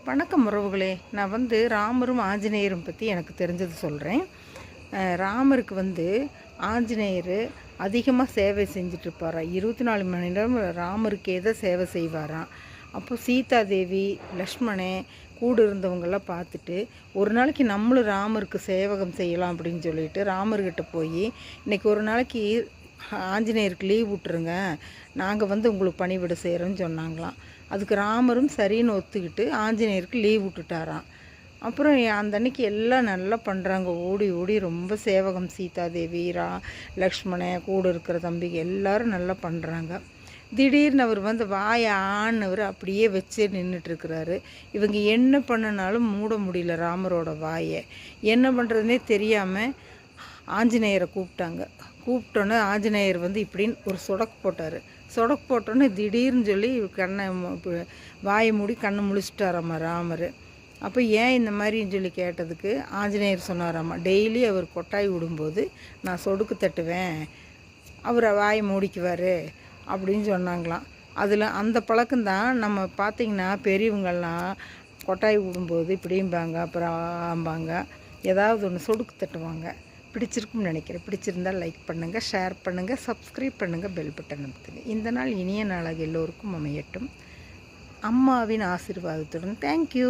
வணக்கம் உறவுகளே. நான் ராமரும் ஆஞ்சநேயரும் பற்றி எனக்கு தெரிஞ்சது சொல்கிறேன். ராமருக்கு ஆஞ்சநேயர் அதிகமாக சேவை செஞ்சிட்ருப்பாராம். 24 மணி நேரம் ராமருக்கு எதை சேவை செய்வாராம். அப்போ சீதாதேவி லக்ஷ்மணன் கூட இருந்தவங்கெல்லாம் பார்த்துட்டு ஒரு நாளைக்கு நம்மளும் ராமருக்கு சேவகம் செய்யலாம் அப்படின்னு சொல்லிட்டு ராமர்கிட்ட போய் இன்றைக்கி ஒரு நாளைக்கு ஆஞ்சநேயருக்கு லீவ் விட்டுருங்க, நாங்கள் உங்களுக்கு பணிவிட செய்கிறோன்னு சொன்னாங்களாம். அதுக்கு ராமரும் சரின்னு ஒத்துக்கிட்டு ஆஞ்சநேயருக்கு லீவ் விட்டுட்டாராம். அப்புறம் அந்த அன்னைக்கு எல்லாம் நல்லா பண்ணுறாங்க, ஓடி ஓடி ரொம்ப சேவகம். சீதாதேவி லக்ஷ்மணன் கூட இருக்கிற தம்பிக்கு எல்லோரும் நல்லா பண்ணுறாங்க. திடீர்னு அவர் வாயை ஆனவர் அப்படியே வச்சே நின்றுட்டுருக்கிறாரு. இவங்க என்ன பண்ணினாலும் மூட முடியல ராமரோட வாயை. என்ன பண்ணுறதுனே தெரியாமல் ஆஞ்சநேயரை கூப்பிட்டோன்னே ஆஞ்சநேயர் இப்படின்னு ஒரு சொடக்கு போட்டார். சொடக்கு போட்டோன்னே திடீர்னு சொல்லி கண்ணை வாயை மூடி கண்ணை முழிச்சிட்டாராம்மா ராமர். அப்போ ஏன் இந்த மாதிரின்னு சொல்லி கேட்டதுக்கு ஆஞ்சநேயர் சொன்னாராம்மா, டெய்லி அவர் கொட்டாய் விடும்போது நான் சொடுக்கு தட்டுவேன், அவரை வாயை மூடிக்குவார் அப்படின்னு சொன்னாங்களாம். அதில் அந்த பழக்கம்தான் நம்ம பார்த்திங்கன்னா பெரியவங்கள்லாம் கொட்டாய் விடும்போது இப்படிம்பாங்க, அப்புறம் ஆம்பாங்க, ஏதாவது ஒன்று சொடுக்கு தட்டுவாங்க. பிடிச்சிருக்கும்னு நினைக்கிறேன். பிடிச்சிருந்தால் லைக் பண்ணுங்கள், ஷேர் பண்ணுங்கள், சப்ஸ்கிரைப் பண்ணுங்கள், பெல் பட்டன் அமுத்துங்க. இந்த நாள் இனிய நாளாக எல்லோருக்கும் அமையட்டும். அம்மாவின் ஆசீர்வாதத்துடன். தேங்க்யூ.